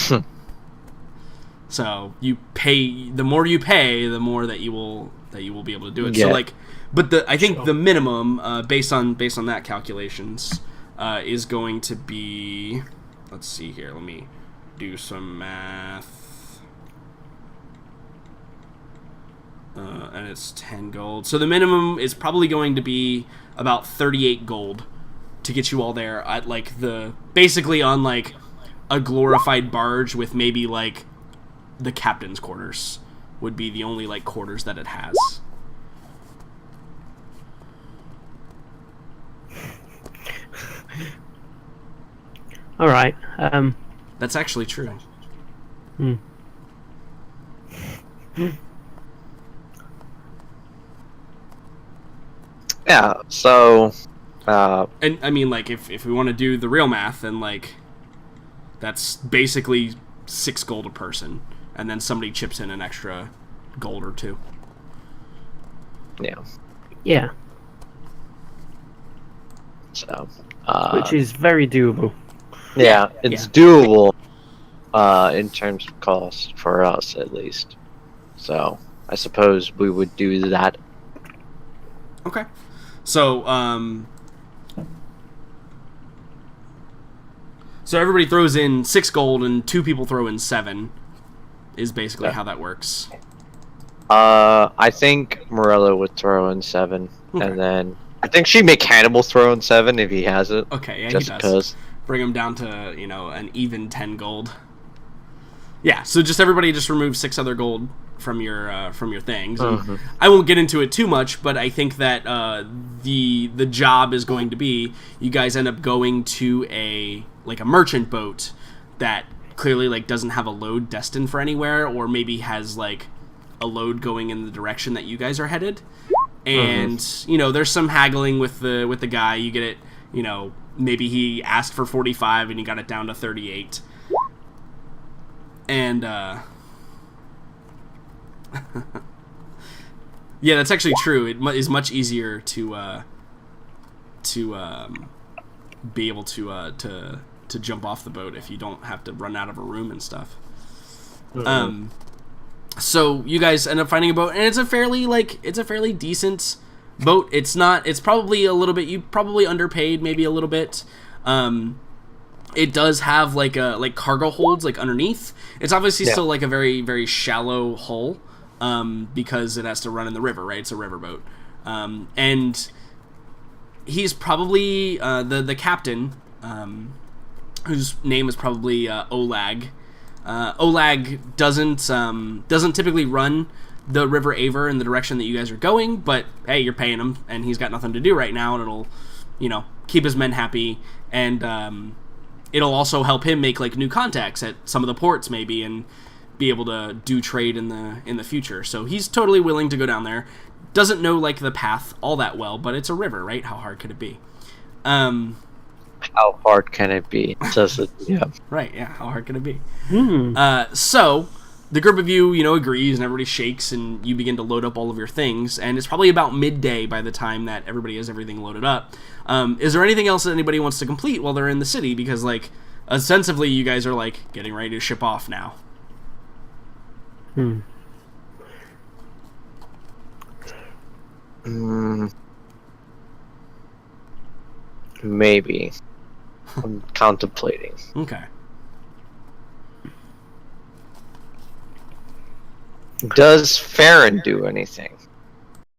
So you pay. The more you pay, the more that you will be able to do it. Yeah. So like, but I think the minimum based on that calculations is going to be. Let's see here. Let me do some math. And it's 10 gold. So the minimum is probably going to be about 38 gold to get you all there at like basically on like a glorified barge with maybe like the captain's quarters would be the only like quarters that it has. All right. That's actually true. Yeah, so... And I mean, like, if we want to do the real math, then like that's basically 6 gold a person, and then somebody chips in an extra gold or 2. yeah, Yeah, so... which is very doable. yeah, it's doable in terms of cost, for us at least. So, I suppose we would do that. Okay. So, so everybody throws in 6 gold and 2 people throw in 7 is basically how that works. I think Morella would throw in 7, Okay. and then I think she'd make Hannibal throw in 7 if he has it. Okay, yeah, Just he does. because. Bring him down to, an even 10 gold. Yeah, so just everybody just remove 6 other gold from your things. And I won't get into it too much, but I think that the job is going to be you guys end up going to a merchant boat that clearly like doesn't have a load destined for anywhere, or maybe has like a load going in the direction that you guys are headed. And there's some haggling with the guy. You get it, maybe he asked for 45 and you got it down to 38. And Yeah, that's actually true. It is much easier to be able to jump off the boat if you don't have to run out of a room and stuff. So you guys end up finding a boat, and it's a fairly decent boat. It's probably a little bit, you probably underpaid maybe a little bit. It does have like cargo holds like underneath. It's obviously still like a very, very shallow hull, because it has to run in the river, right? It's a riverboat. And he's probably the captain, whose name is probably Olag. Olag doesn't typically run the River Aver in the direction that you guys are going, but hey, you're paying him, and he's got nothing to do right now, and it'll, keep his men happy, and it'll also help him make like new contacts at some of the ports maybe, and be able to do trade in the future. So he's totally willing to go down there. Doesn't know like the path all that well, but it's a river, right? How hard could it be? How hard can it be? Says it. Yeah. Right. Yeah. How hard can it be? So the group of you, agrees, and everybody shakes, and you begin to load up all of your things. And it's probably about midday by the time that everybody has everything loaded up. Is there anything else that anybody wants to complete while they're in the city? Because like ostensibly, you guys are like getting ready to ship off now. Maybe. I'm contemplating. Okay. Does Farron do anything?